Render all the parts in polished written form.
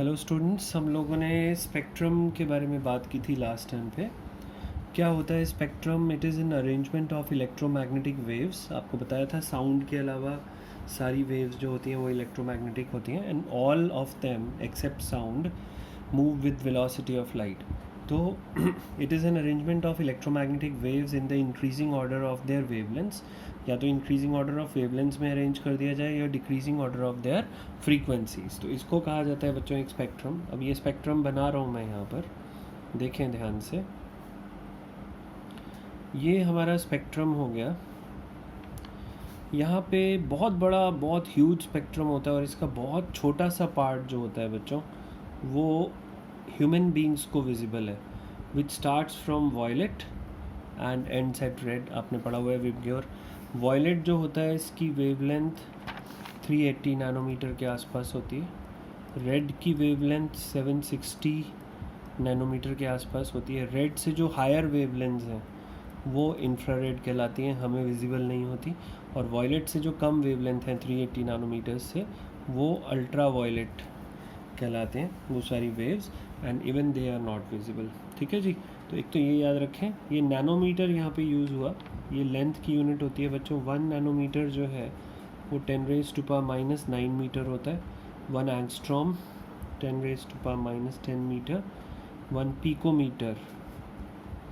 Hello students, हम लोगों ने स्पेक्ट्रम के बारे में बात की थी लास्ट टाइम पे। क्या होता है spectrum? It is an arrangement of electromagnetic waves. आपको बताया था साउंड के अलावा सारी वेव्स जो होती हैं वो इलेक्ट्रोमैग्नेटिक होती हैं, and all of them except sound move with velocity of light. तो it is an arrangement of electromagnetic waves in the increasing order of their wavelengths. या तो इंक्रीजिंग ऑर्डर ऑफ वेवलेंथ्स में अरेंज कर दिया जाए या decreasing order of their frequencies. तो इसको कहा जाता है बच्चों एक स्पेक्ट्रम। अब ये स्पेक्ट्रम बना रहा हूँ मैं यहाँ पर, देखें ध्यान से। ये हमारा स्पेक्ट्रम हो गया। यहाँ पे बहुत बड़ा, बहुत ह्यूज स्पेक्ट्रम होता है और इसका बहुत छोटा सा पार्ट जो होता है बच्चों, वो ह्यूमन बींग्स को विजिबल है, which starts from violet and ends at red. आपने पढ़ा हुआ है विबग्योर। वॉयलेट जो होता है इसकी वेवलेंथ 380 नैनोमीटर के आसपास होती है। रेड की वेवलेंथ 760 नैनोमीटर के आसपास होती है। रेड से जो हायर वेवलेंथ्स हैं वो इंफ्रारेड कहलाती हैं, हमें विजिबल नहीं होती। और वॉयलेट से जो कम वेवलेंथ हैं 380 नैनोमीटर्स से, वो अल्ट्रा वॉयलेट कहलाते हैं वो सारी waves, and even they are not visible. ठीक है जी। तो एक तो ये याद रखें, ये नैनोमीटर यहाँ पे यूज़ हुआ। ये लेंथ की यूनिट होती है बच्चों। 1 नैनोमीटर जो है वो 10⁻⁻⁹ मीटर होता है। 1 एंगस्ट्रॉम 10⁻⁻10 मीटर। 1 picometre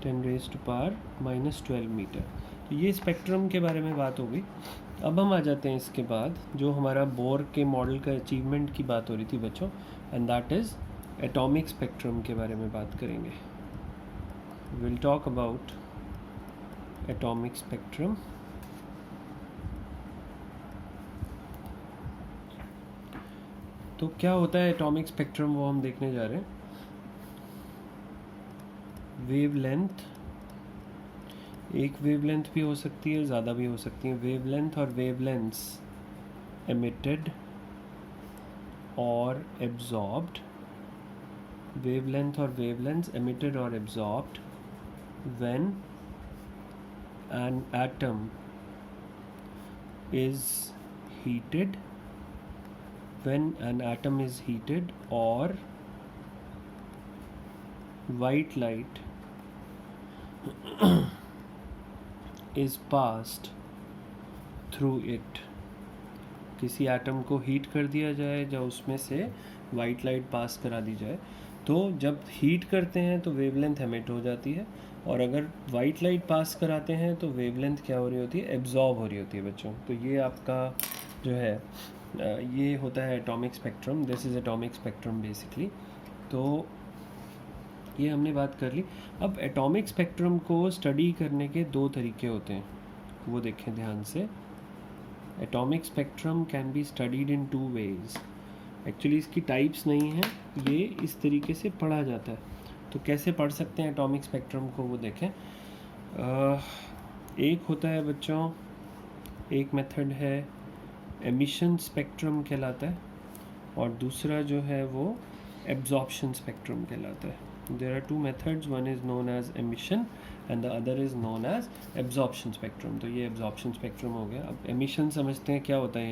10⁻⁻12 metre. तो ये स्पेक्ट्रम के बारे में बात हो गई। अब हम आ जाते हैं इसके बाद जो हमारा बोर के मॉडल का अचीवमेंट की बात हो रही थी बच्चों, and that is atomic spectrum के बारे में बात करेंगे। Will talk about atomic spectrum. तो क्या होता है एटॉमिक स्पेक्ट्रम, वो हम देखने जा रहे हैं। वेवलेंथ, एक वेवलेंथ भी हो सकती है, ज़्यादा भी हो सकती है। वेवलेंथ और वेवलेंथ्स एमिटेड और एब्जॉर्ब्ड। वेवलेंथ और वेवलेंथ्स एमिटेड और absorbed when an atom is heated, when an atom is heated, or white light is passed through it। किसी एटम को हीट कर दिया जाए या उसमें से वाइट लाइट पास करा दी जाए, तो जब हीट करते हैं तो वेवलेंथ एमिट हो जाती है, और अगर वाइट लाइट पास कराते हैं तो वेवलेंथ क्या हो रही होती है? एब्जॉर्ब हो रही होती है बच्चों। तो ये आपका जो है ये होता है atomic spectrum. This is atomic spectrum basically. तो ये हमने बात कर ली। अब एटॉमिक स्पेक्ट्रम को स्टडी करने के दो तरीके होते हैं, वो देखें ध्यान से। Atomic spectrum can be studied in 2 ways. Actually इसकी टाइप्स नहीं है, ये इस तरीके से पढ़ा जाता है। तो कैसे पढ़ सकते हैं एटॉमिक स्पेक्ट्रम को, वो देखें। एक होता है बच्चों, एक मेथड है एमिशन स्पेक्ट्रम कहलाता है, और दूसरा जो है वो एब्जॉर्प्शन स्पेक्ट्रम कहलाता है। There are 2 methods, one is known as emission and the other is known as absorption spectrum। तो ये absorption spectrum हो गया। अब emission समझते हैं क्या होता है।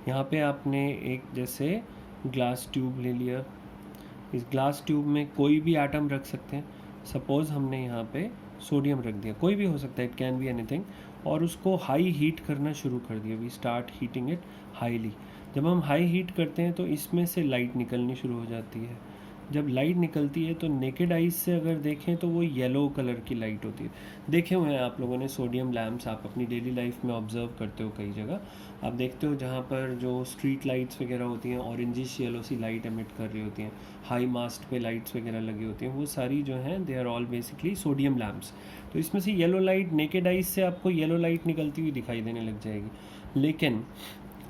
यहाँ पे आपने एक जैसे ग्लास ट्यूब ले लिया। इस ग्लास ट्यूब में कोई भी एटम रख सकते हैं। सपोज़ हमने यहाँ पे सोडियम रख दिया, कोई भी हो सकता है, इट कैन बी एनीथिंग, और उसको हाई हीट करना शुरू कर दिया। We start heating it highly. जब हम हाई हीट करते हैं तो इसमें से लाइट निकलनी शुरू हो जाती है। जब लाइट निकलती है तो नेकेड आइज से अगर देखें तो वो येलो कलर की लाइट होती है। देखे हुए हैं आप लोगों ने सोडियम लैम्प्स, आप अपनी डेली लाइफ में ऑब्जर्व करते हो कई जगह। आप देखते हो जहाँ पर जो स्ट्रीट लाइट्स वगैरह होती हैं, ऑरेंजिश येलो सी लाइट एमिट कर रही होती हैं, हाई मास्ट पे लाइट्स वगैरह लगी होती हैं, वो सारी जो हैं they are all basically sodium lamps. तो इसमें से येलो लाइट, नेकेड आइज से आपको येलो लाइट निकलती हुई दिखाई देने लग जाएगी। लेकिन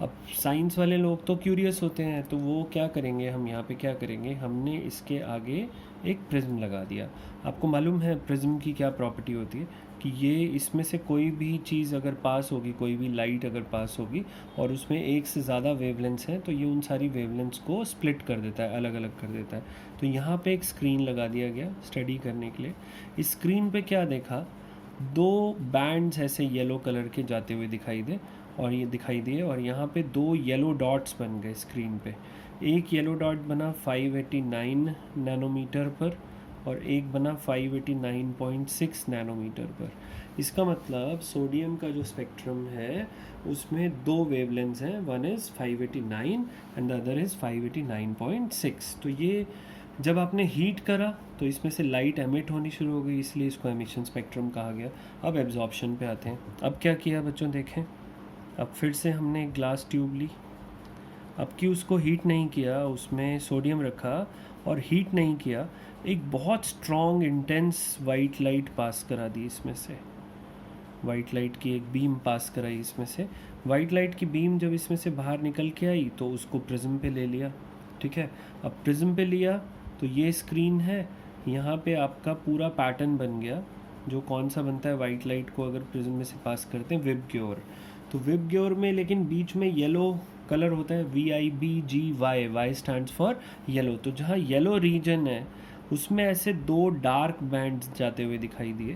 अब साइंस वाले लोग तो क्यूरियस होते हैं, तो वो क्या करेंगे, हम यहाँ पे क्या करेंगे, हमने इसके आगे एक प्रिज्म लगा दिया। आपको मालूम है प्रिज्म की क्या प्रॉपर्टी होती है, कि ये इसमें से कोई भी चीज़ अगर पास होगी, कोई भी लाइट अगर पास होगी और उसमें एक से ज़्यादा वेवलेंथ्स हैं, तो ये उन सारी वेवलेंथ्स को स्प्लिट कर देता है, अलग अलग कर देता है। तो यहाँ पे एक स्क्रीन लगा दिया गया स्टडी करने के लिए। इस स्क्रीन पे क्या देखा, 2 बैंड्स ऐसे येलो कलर के जाते हुए दिखाई दे, और ये दिखाई दिए, और यहाँ पे 2 येलो डॉट्स बन गए स्क्रीन पे। एक येलो डॉट बना 589 नैनोमीटर पर और एक बना 589.6 नैनोमीटर पर। इसका मतलब सोडियम का जो स्पेक्ट्रम है उसमें 2 वेवलेंथ्स हैं, one is 589 and the other is 589.6। तो ये जब आपने हीट करा तो इसमें से लाइट एमिट होनी शुरू हो गई, इसलिए इसको एमिशन स्पेक्ट्रम कहा गया। अब एब्जॉर्प्शन पे आते हैं। अब क्या किया बच्चों, देखें, अब फिर से हमने एक ग्लास ट्यूब ली। अब कि उसको हीट नहीं किया, उसमें सोडियम रखा और हीट नहीं किया, एक बहुत strong intense white light pass करा दी इसमें से। वाइट लाइट की एक बीम पास कराई इसमें से। वाइट लाइट की बीम जब इसमें से बाहर निकल के आई तो उसको प्रिज्म पे ले लिया। ठीक है, अब प्रिज्म पे लिया तो ये स्क्रीन है, यहाँ पे आपका पूरा पैटर्न बन गया, जो कौन सा बनता है वाइट लाइट को अगर प्रिज्म में से पास करते हैं, विबग्योर। तो विबग्योर में लेकिन बीच में येलो कलर होता है, VIBGY, Y stands for yellow. तो जहाँ येलो रीजन है उसमें ऐसे 2 डार्क बैंड्स जाते हुए दिखाई दिए।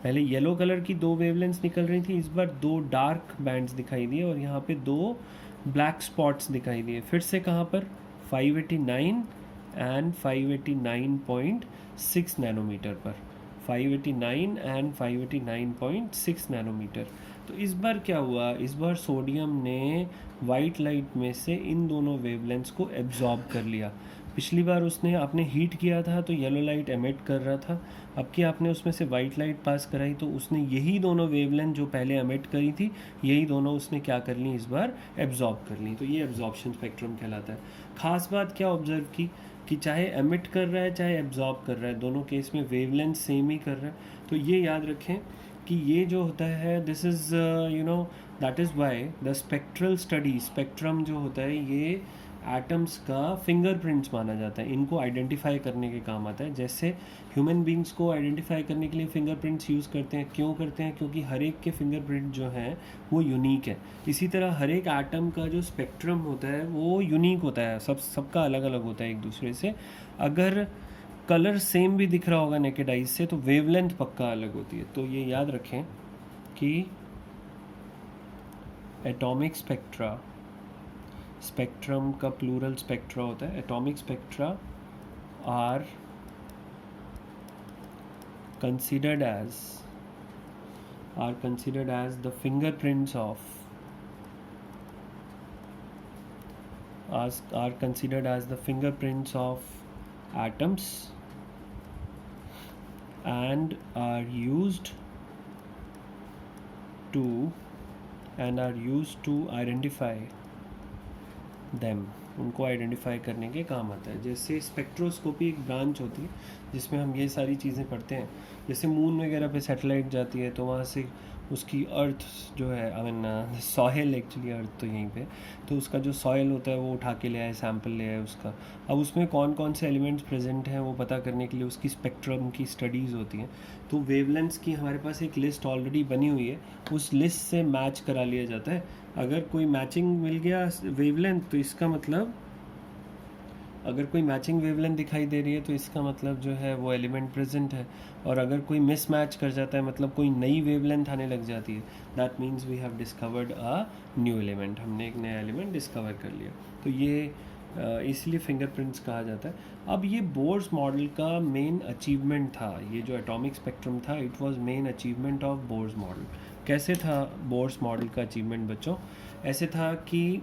पहले येलो कलर की 2 वेवलेंथ्स निकल रही थी, इस बार 2 डार्क बैंड्स दिखाई दिए और यहाँ पे 2 ब्लैक स्पॉट्स दिखाई दिए। फिर से कहाँ पर, 589 एंड 589.6 नैनोमीटर पर, 589 एंड 589.6 नैनोमीटर। तो इस बार क्या हुआ, इस बार सोडियम ने वाइट लाइट में से इन दोनों वेवलेंथ्स को एब्जॉर्ब कर लिया। पिछली बार उसने आपने हीट किया था तो येलो लाइट एमिट कर रहा था, अब कि आपने उसमें से वाइट लाइट पास कराई तो उसने यही दोनों वेवलेंथ जो पहले एमिट करी थी, यही दोनों उसने क्या कर ली, इस बार एब्जॉर्ब कर ली। तो ये एब्जॉर्प्शन स्पेक्ट्रम कहलाता है। खास बात क्या ऑब्जर्व की कि चाहे एमिट कर रहा है चाहे एब्जॉर्ब कर रहा है, दोनों केस में वेवलेंथ सेम ही कर रहा है। तो ये याद रखें कि ये जो होता है, this is that is why the spectral study, spectrum जो होता है ये एटम्स का फिंगरप्रिंट्स माना जाता है, इनको आइडेंटिफाई करने के काम आता है। जैसे ह्यूमन बींग्स को आइडेंटिफाई करने के लिए फिंगरप्रिंट्स यूज़ करते हैं, क्यों करते हैं, क्योंकि हर एक के फिंगरप्रिंट जो हैं वो यूनिक है। इसी तरह हर एक एटम का जो स्पेक्ट्रम होता है वो यूनिक होता है, सबका अलग अलग होता है एक दूसरे से। अगर कलर सेम भी दिख रहा होगा नेकेड आइज से तो वेवलेंथ पक्का अलग होती है। तो ये याद रखें कि एटॉमिक स्पेक्ट्रा, स्पेक्ट्रम का प्लूरल स्पेक्ट्रा होता है, atomic spectra are considered as the fingerprints of atoms and are used to identify them, उनको आइडेंटिफाई करने के काम आता है। जैसे स्पेक्ट्रोस्कोपी एक ब्रांच होती है जिसमें हम ये सारी चीज़ें पढ़ते हैं। जैसे मून वगैरह पे सैटेलाइट जाती है तो वहाँ से उसकी अर्थ जो है, आई मीन सॉइल, एक्चुअली अर्थ तो यहीं पे, तो उसका जो सॉइल होता है वो उठा के ले आए, सैंपल ले आए उसका। अब उसमें कौन कौन से एलिमेंट्स प्रेजेंट हैं वो पता करने के लिए उसकी स्पेक्ट्रम की स्टडीज़ होती हैं। तो वेवलेंथ्स की हमारे पास एक लिस्ट ऑलरेडी बनी हुई है, उस लिस्ट से मैच करा लिया जाता है। अगर कोई मैचिंग मिल गया वेवलेंथ तो इसका मतलब, अगर कोई मैचिंग वेवलेंथ दिखाई दे रही है तो इसका मतलब जो है वो एलिमेंट प्रेजेंट है। और अगर कोई मिसमैच कर जाता है, मतलब कोई नई वेवलेंथ आने लग जाती है, that means we have discovered a new element, हमने एक नया एलिमेंट डिस्कवर कर लिया। तो ये इसलिए फिंगरप्रिंट्स कहा जाता है। अब ये बोर्स मॉडल का मेन अचीवमेंट था, ये जो एटॉमिक स्पेक्ट्रम था, it was main achievement of Bohr's model. कैसे था बोर्स मॉडल का अचीवमेंट बच्चों, ऐसे था कि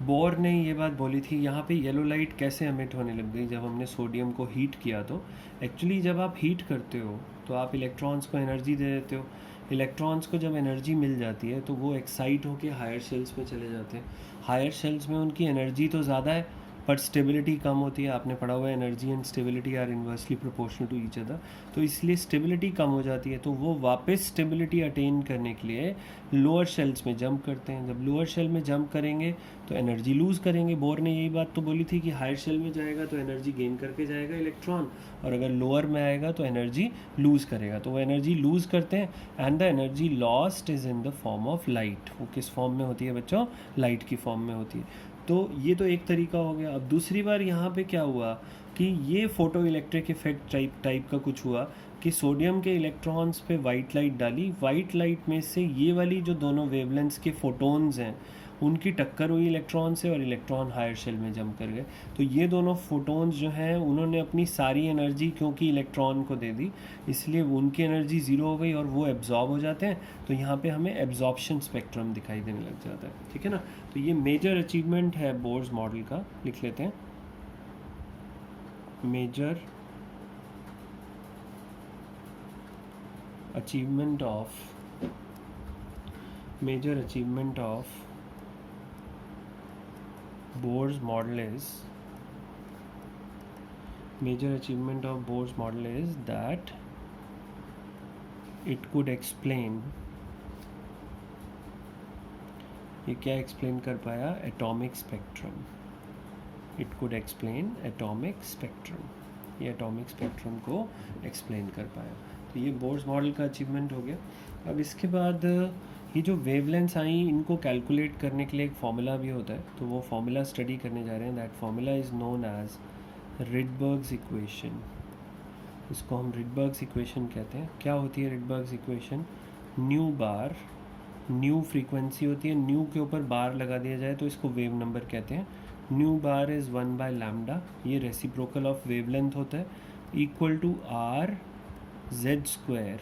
बोर ने ये बात बोली थी, यहाँ पे येलो लाइट कैसे एमिट होने लग गई जब हमने सोडियम को हीट किया। तो एक्चुअली जब आप हीट करते हो तो आप इलेक्ट्रॉन्स को एनर्जी दे देते हो। इलेक्ट्रॉन्स को जब एनर्जी मिल जाती है तो वो एक्साइट होकर हायर शेल्स में चले जाते हैं। हायर शेल्स में उनकी एनर्जी तो ज़्यादा है पर स्टेबिलिटी कम होती है। आपने पढ़ा हुआ है energy and stability are inversely proportional to each other. तो इसलिए स्टेबिलिटी कम हो जाती है, तो वो वापस स्टेबिलिटी अटेन करने के लिए लोअर शेल्स में जंप करते हैं। जब लोअर शेल में जंप करेंगे तो एनर्जी लूज़ करेंगे। बोर ने यही बात तो बोली थी कि हायर शेल में जाएगा तो एनर्जी गेन करके जाएगा इलेक्ट्रॉन, और अगर लोअर में आएगा तो एनर्जी लूज़ करेगा। तो वो एनर्जी लूज़ करते हैं and the energy lost is in the form of light. वो किस फॉर्म में होती है बच्चों, लाइट की फॉर्म में होती है। तो ये तो एक तरीका हो गया। अब दूसरी बार यहाँ पे क्या हुआ कि ये फोटो इलेक्ट्रिक इफेक्ट टाइप का कुछ हुआ कि सोडियम के इलेक्ट्रॉन्स पे वाइट लाइट डाली, वाइट लाइट में से ये वाली जो दोनों वेवलेंथ्स के फोटोन्स हैं उनकी टक्कर हुई इलेक्ट्रॉन से और इलेक्ट्रॉन हायर शेल में जम कर गए। तो ये दोनों फोटोन्स जो हैं उन्होंने अपनी सारी एनर्जी क्योंकि इलेक्ट्रॉन को दे दी, इसलिए उनकी एनर्जी ज़ीरो हो गई और वो एब्जॉर्ब हो जाते हैं। तो यहाँ पे हमें एब्जॉर्प्शन स्पेक्ट्रम दिखाई देने लग जाता है, ठीक है ना। तो ये मेजर अचीवमेंट है बोर्स मॉडल का, लिख लेते हैं major achievement of Bohr's model is that it could explain, ये क्या एक्सप्लेन कर पाया, atomic spectrum. It could explain atomic spectrum, ये एटॉमिक स्पेक्ट्रम को एक्सप्लेन कर पाया। तो ये बोर्स मॉडल का अचीवमेंट हो गया। अब इसके बाद ये जो वेवलेंथ्स आई इनको कैलकुलेट करने के लिए एक फार्मूला भी होता है, तो वो फार्मूला स्टडी करने जा रहे हैं। That formula is known as Rydberg's equation. इसको हम रिडबर्ग्स इक्वेशन कहते हैं। क्या होती है Rydberg's equation? Nu bar, nu frequency होती है, न्यू के ऊपर बार लगा दिया जाए तो इसको वेव नंबर कहते हैं। न्यू बार इज़ 1/λ, ये रेसिप्रोकल ऑफ वेवलेंथ होता है, equal to R Z square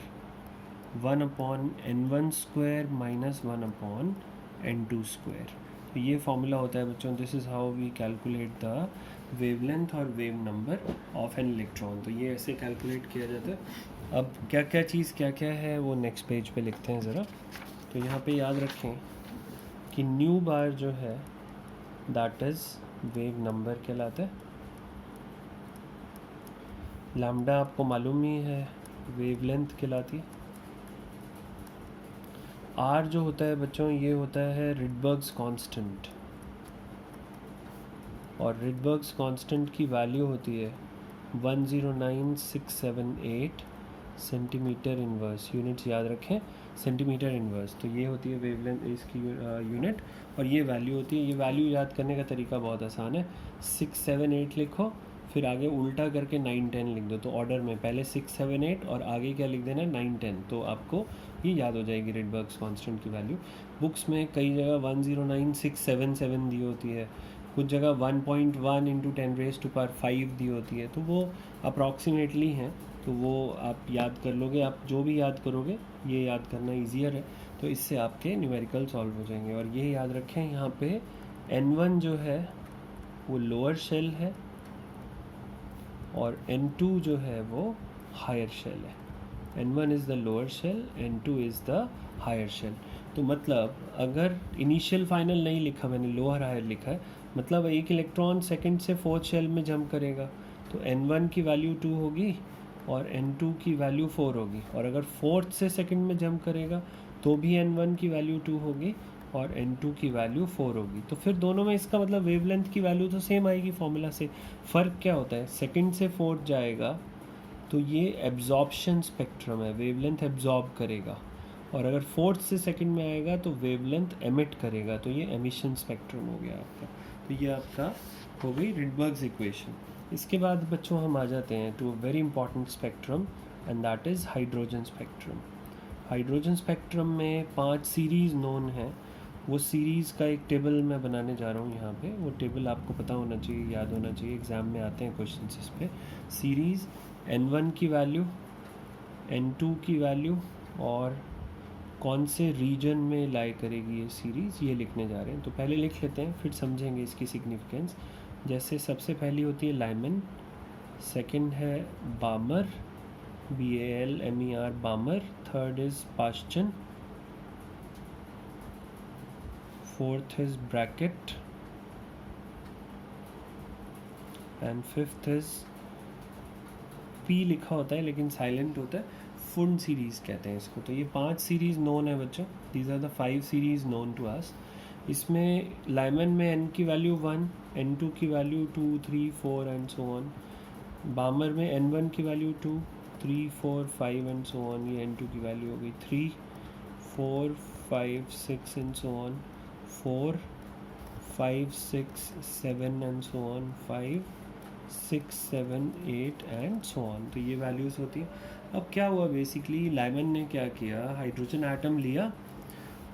1/n1 square minus 1/n2 square. तो ये फॉर्मूला होता है बच्चों। This is how we calculate the wavelength और wave number of an electron. तो ये ऐसे कैलकुलेट किया जाता है। अब क्या क्या चीज़ क्या क्या है वो नेक्स्ट पेज पे लिखते हैं ज़रा। तो यहाँ पे याद रखें कि न्यू बार जो है दैट इज़ वेव नंबर कहलाता है। लैम्डा आपको मालूम ही है वेवलेंथ कहलाती है। आर जो होता है बच्चों ये होता है रिडबर्ग्स कांस्टेंट, और रिडबर्ग्स कांस्टेंट की वैल्यू होती है 109678 सेंटीमीटर इनवर्स। यूनिट्स याद रखें, सेंटीमीटर इनवर्स। तो ये होती है वेवलेंथ इसकी यूनिट, और ये वैल्यू होती है। ये वैल्यू याद करने का तरीका बहुत आसान है। 678 लिखो, फिर आगे उल्टा करके 910 लिख दो। तो ऑर्डर में पहले 678 और आगे क्या लिख देना 910, तो आपको ये याद हो जाएगी रिडबर्ग्स कांस्टेंट की वैल्यू। बुक्स में कई जगह 109677 दी होती है, कुछ जगह 1.1 × 10⁵ दी होती है। तो वो अप्रॉक्सीमेटली हैं, तो वो आप याद कर लोगे। आप जो भी याद करोगे ये याद करना ईजियर है, तो इससे आपके न्यूमेरिकल सॉल्व हो जाएंगे। और ये याद रखें यहाँ पे N1 जो है वो लोअर शेल है और N2 जो है वो हायर शेल है। N1 is the lower shell, N2 is the higher shell. तो मतलब अगर इनिशियल फाइनल नहीं लिखा मैंने, लोअर हायर लिखा है, मतलब एक इलेक्ट्रॉन सेकंड से फोर्थ शेल में जंप करेगा तो N1 की वैल्यू 2 होगी और N2 की वैल्यू 4 होगी। और अगर फोर्थ से सेकंड में जंप करेगा तो भी N1 की वैल्यू 2 होगी और N2 की वैल्यू 4 होगी। तो फिर दोनों में इसका मतलब वेवलेंथ की वैल्यू तो सेम आएगी फॉर्मूला से। फ़र्क क्या होता है, सेकंड से फोर्थ जाएगा तो ये एब्जॉर्प्शन स्पेक्ट्रम है, वेवलेंथ एब्जॉर्ब करेगा, और अगर फोर्थ से सेकंड में आएगा तो वेवलेंथ एमिट करेगा, तो ये एमिशन स्पेक्ट्रम हो गया आपका। तो ये आपका हो गई रिडबर्ग्स इक्वेशन। इसके बाद बच्चों हम आ जाते हैं to a very important spectrum and that is hydrogen spectrum. Hydrogen spectrum में 5 सीरीज़ नोन है। वो सीरीज़ का एक टेबल मैं बनाने जा रहा हूँ यहाँ पे। वो टेबल आपको पता होना चाहिए, याद होना चाहिए, एग्ज़ाम में आते हैं क्वेश्चन इस पे। सीरीज़ N1 की वैल्यू, N2 की वैल्यू और कौन से रीजन में लाई करेगी ये सीरीज़, ये लिखने जा रहे हैं। तो पहले लिख लेते हैं फिर समझेंगे इसकी सिग्निफिकेंस। जैसे सबसे पहली होती है लाइमन, सेकंड है बामर, BALMER बामर, third is पाश्चन, fourth is bracket and fifth is P लिखा होता है लेकिन साइलेंट होता है, फुन सीरीज़ कहते हैं इसको। तो ये 5 सीरीज़ नोन है बच्चों, these are the 5 series known to us. इसमें लाइमन में N की वैल्यू 1, N2 की value 2, 3, 4 and so on. Balmer में N1 की वैल्यू 2, 3, 4, 5 एंड सो ऑन। ये N2 की वैल्यू हो गई 3, 4, 5, 6 and so on, 4, 5, 6, 7 and so on, 5, 6, 7, 8 and so on. तो ये वैल्यूज़ होती है। अब क्या हुआ, बेसिकली लाइमन ने क्या किया, हाइड्रोजन एटम लिया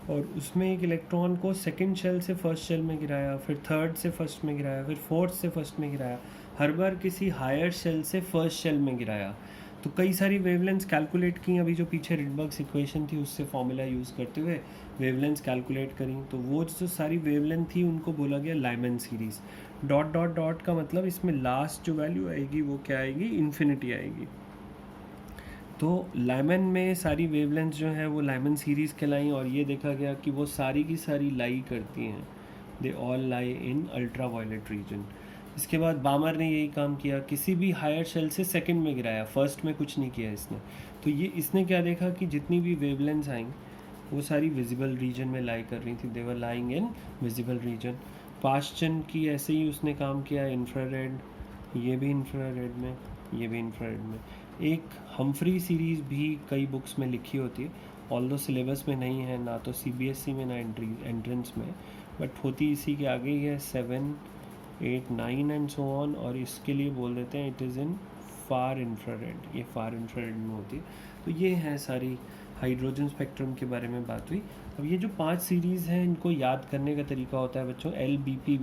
और उसमें एक इलेक्ट्रॉन को सेकंड शेल से फर्स्ट शेल में गिराया, फिर थर्ड से फर्स्ट में गिराया, फिर फोर्थ से फर्स्ट में गिराया, हर बार किसी हायर शेल से फर्स्ट शेल में गिराया। तो कई सारी वेवलेंथ्स कैलकुलेट की, अभी जो पीछे रिडबर्ग्स इक्वेशन थी उससे फॉर्मूला यूज़ करते हुए वेवलेंथ्स कैलकुलेट करी। तो वो जो सारी वेवलेंथ थी उनको बोला गया Lyman series. Dot dot dot का मतलब इसमें लास्ट जो वैल्यू आएगी वो क्या आएगी, इन्फिनिटी आएगी। तो लाइमन में सारी वेवलेंथ जो है वो लाइमन सीरीज़ कहलाई और ये देखा गया कि वो सारी की सारी लाई करती हैं, they all lie in ultraviolet region. इसके बाद बामर ने यही काम किया, किसी भी हायर शेल से सेकंड में गिराया, फर्स्ट में कुछ नहीं किया इसने। तो ये इसने क्या देखा कि जितनी भी वेवलेंथ्स आएंगी वो सारी विजिबल रीजन में लाई कर रही थी, they were lying in visible region. Paschen की ऐसे ही उसने काम किया, इंफ्रारेड, ये भी इंफ्रारेड में, ये भी इंफ्रारेड में। एक हम्फ्री सीरीज़ भी कई बुक्स में लिखी होती है, ऑल्दो सिलेबस में नहीं है, ना तो सीबीएसई में ना एंट्रेंस में, बट होती इसी के आगे ही है, 7, 8, 9 एंड सो ऑन। और इसके लिए बोल देते हैं it is in far infrared, ये फार इंफ्रारेड में होती है। तो ये है सारी हाइड्रोजन स्पेक्ट्रम के बारे में बात हुई। अब ये जो 5 सीरीज़ हैं इनको याद करने का तरीका होता है बच्चों, LBP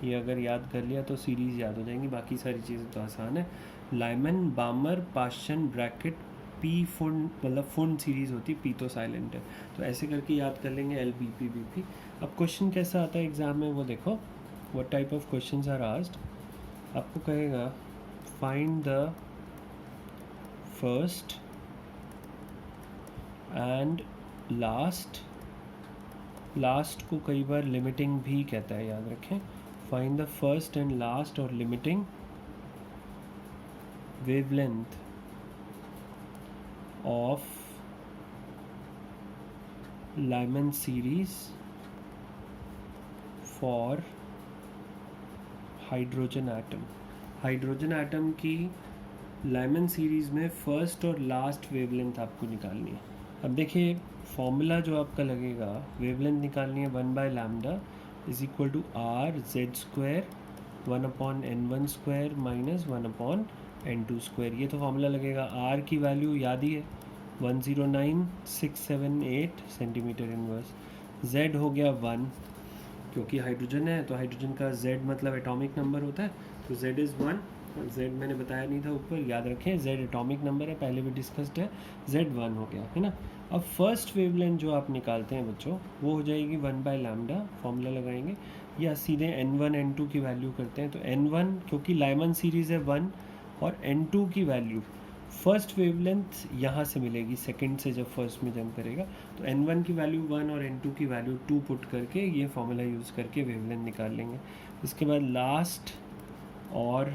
ये अगर याद कर लिया तो सीरीज़ याद हो जाएंगी, बाकी सारी चीज़ें तो आसान है। लाइमन, बामर, पास्चन, ब्रैकेट, पी फुन, मतलब फुन सीरीज़ होती है, पी तो साइलेंट है, तो ऐसे करके याद कर लेंगे LBP। अब क्वेश्चन कैसा आता है एग्ज़ाम में वो देखो, what type of questions are asked. आपको कहेगा find the first and last को कई बार लिमिटिंग भी कहता है, याद रखें। Find the first and last और limiting wavelength of Lyman series for hydrogen atom. Hydrogen atom की लाइमन सीरीज़ में फर्स्ट और लास्ट वेवलेंथ आपको निकालनी है। अब देखिए फॉर्मूला जो आपका लगेगा, वेवलेंथ निकालनी है 1/λ is equal to r z² 1/n1² minus 1/n2²। ये तो फॉर्मूला लगेगा। r की वैल्यू याद ही है 109,678 सेंटीमीटर इनवर्स। z हो गया 1, क्योंकि हाइड्रोजन है तो हाइड्रोजन का z मतलब एटॉमिक नंबर होता है, तो z इज़ 1। z मैंने बताया नहीं था ऊपर, याद रखें z एटॉमिक नंबर है, पहले भी डिस्कस्ड है, z 1 हो गया है ना। अब फर्स्ट वेवलेंथ जो आप निकालते हैं बच्चों वो हो जाएगी 1/λ, फॉर्मूला लगाएंगे, या सीधे n1 n2 की वैल्यू करते हैं। तो n1 क्योंकि लाइमन सीरीज़ है 1 और n2 की वैल्यू फर्स्ट वेवलेंथ यहाँ से मिलेगी, सेकंड से जब फर्स्ट में जंप करेगा, तो n1 की वैल्यू 1 और n2 की वैल्यू 2 पुट करके ये फॉर्मूला यूज़ करके वेवलेंथ निकाल लेंगे। इसके बाद लास्ट और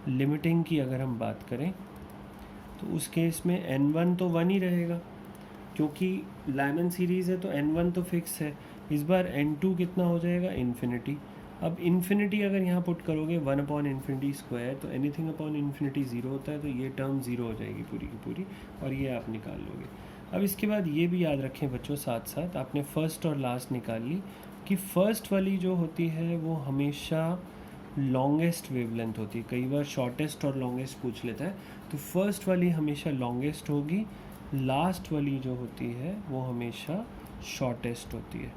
लिमिटिंग की अगर हम बात करें तो उस केस में n1 तो 1 ही रहेगा, क्योंकि लाइमन सीरीज़ है तो n1 तो फिक्स है। इस बार n2 कितना हो जाएगा, इन्फिनिटी। अब इन्फिनिटी अगर यहाँ पुट करोगे 1/∞² तो एनीथिंग अपॉन इन्फिनिटी 0 होता है, तो ये टर्म 0 हो जाएगी पूरी की पूरी, और ये आप निकाल लोगे। अब इसके बाद ये भी याद रखें बच्चों, साथ साथ आपने फर्स्ट और लास्ट निकाल ली कि फ़र्स्ट वाली जो होती है वो हमेशा लॉन्गेस्ट वेवलेंथ होती है, कई बार शॉर्टेस्ट और लॉन्गेस्ट पूछ लेता है, तो फर्स्ट वाली हमेशा लॉन्गेस्ट होगी, लास्ट वाली जो होती है वो हमेशा शॉर्टेस्ट होती है।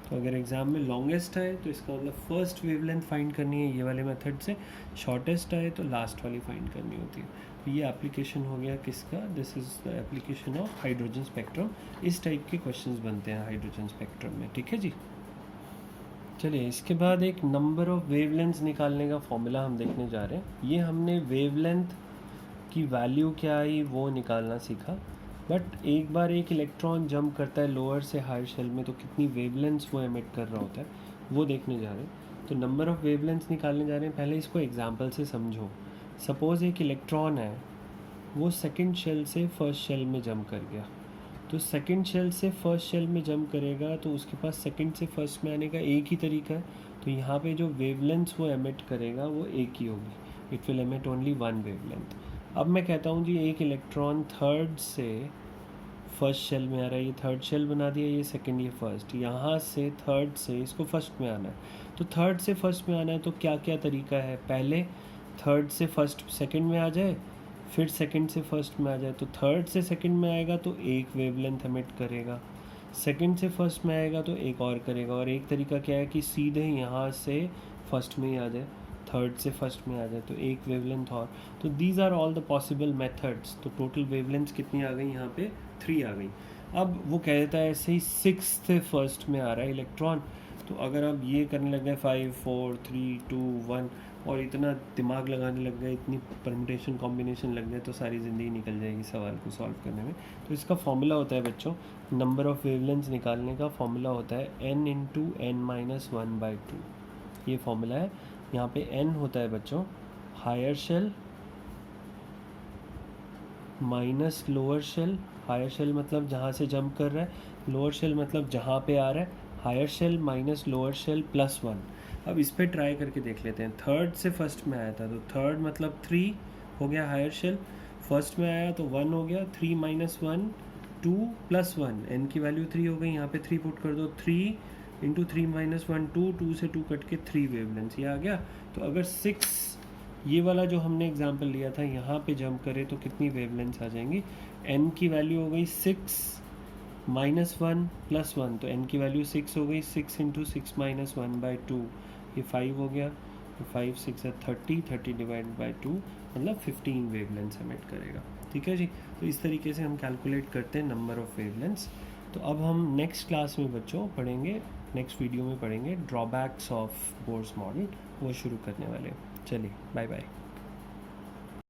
तो अगर एग्ज़ाम में लॉन्गेस्ट आए तो इसका मतलब फर्स्ट वेवलेंथ फाइंड करनी है ये वाले मेथड से, शॉर्टेस्ट आए तो लास्ट वाली फाइंड करनी होती है। तो ये एप्लीकेशन हो गया किसका, this is the application of hydrogen spectrum. इस टाइप के क्वेश्चंस बनते हैं हाइड्रोजन स्पेक्ट्रम में, ठीक है जी। चलिए इसके बाद एक नंबर ऑफ़ वेवलेंथ्स निकालने का फॉर्मूला हम देखने जा रहे हैं। ये हमने वेवलेंथ की वैल्यू क्या आई वो निकालना सीखा, बट एक बार एक इलेक्ट्रॉन जंप करता है लोअर से हायर शेल में तो कितनी वेवलेंथ्स वो एमिट कर रहा होता है वो देखने जा रहे हैं। तो नंबर ऑफ़ वेवलेंथ्स निकालने जा रहे हैं, पहले इसको एग्जांपल से समझो। सपोज़ एक इलेक्ट्रॉन है, वो सेकंड शेल से फर्स्ट शेल में जंप कर गया, तो सेकंड शेल से फर्स्ट शेल में जंप करेगा तो उसके पास सेकंड से फर्स्ट में आने का एक ही तरीका है, तो यहाँ पे जो वेवलेंथ्स वो एमिट करेगा वो एक ही होगी, it will emit only one wavelength. अब मैं कहता हूँ जी एक इलेक्ट्रॉन थर्ड से फर्स्ट शेल में आ रहा है, ये थर्ड शेल बना दिया, ये सेकंड, ये फर्स्ट, यहाँ से थर्ड से इसको फर्स्ट में आना है। तो थर्ड से फर्स्ट में आना है तो क्या क्या तरीका है, पहले थर्ड से फर्स्ट सेकंड में आ जाए, फिर सेकंड से फर्स्ट में आ जाए तो थर्ड से सेकंड में आएगा तो एक वेवलेंथ एमिट करेगा, सेकंड से फर्स्ट में आएगा तो एक और करेगा, और एक तरीका क्या है कि सीधे यहाँ से फर्स्ट में ही आ जाए, थर्ड से फर्स्ट में आ जाए तो एक वेवलेंथ और। तो these are all the possible methods. तो टोटल वेवलेंथ्स कितनी आ गई यहाँ पे? 3 आ गई। अब वो कह देता है ऐसे ही 6 से फर्स्ट में आ रहा है इलेक्ट्रॉन, तो अगर अब ये करने लग गए 5 4 3 2 1 और इतना दिमाग लगाने लग गए, इतनी परम्यूटेशन कॉम्बिनेशन लग गए, तो सारी ज़िंदगी निकल जाएगी सवाल को सॉल्व करने में। तो इसका फॉर्मूला होता है बच्चों, नंबर ऑफ़ वेवलेंथ्स निकालने का फॉर्मूला होता है n इंटू n-1/2। ये फॉर्मूला है। यहाँ पे n होता है बच्चों higher shell minus lower shell. Higher shell मतलब जहाँ से जंप कर रहा है, लोअर शेल मतलब जहाँ पे आ रहा है। Higher shell minus lower shell plus 1। अब इस पर ट्राई करके देख लेते हैं। थर्ड से फर्स्ट में आया था तो थर्ड मतलब 3 हो गया हायर शेल, फर्स्ट में आया तो 1 हो गया, 3 माइनस 1 2 प्लस 1, n की वैल्यू 3 हो गई, यहाँ पे 3 पुट कर दो, 3 इंटू 3 माइनस 1 2, 2 से 2 कट के 3 वेवलेंथ ये आ गया। तो अगर 6 ये वाला जो हमने एग्जांपल लिया था यहाँ पे जंप करे तो कितनी वेवलेंथ्स आ जाएंगी? n की वैल्यू हो गई 6 माइनस 1 प्लस 1, तो n की वैल्यू 6 हो गई, 6 इंटू 6 माइनस 1/2 ये 5 हो गया, तो 5 6 30, 30 डिवाइड बाई 2 मतलब 15 वेवलेंथ्स एमिट करेगा। ठीक है जी। तो इस तरीके से हम कैलकुलेट करते हैं नंबर ऑफ़ वेवलेंथ्स। तो अब हम नेक्स्ट क्लास में बच्चों पढ़ेंगे, नेक्स्ट वीडियो में पढ़ेंगे ड्रॉबैक्स ऑफ बोर्स मॉडल, वो शुरू करने वाले हैं। चलिए बाय बाय।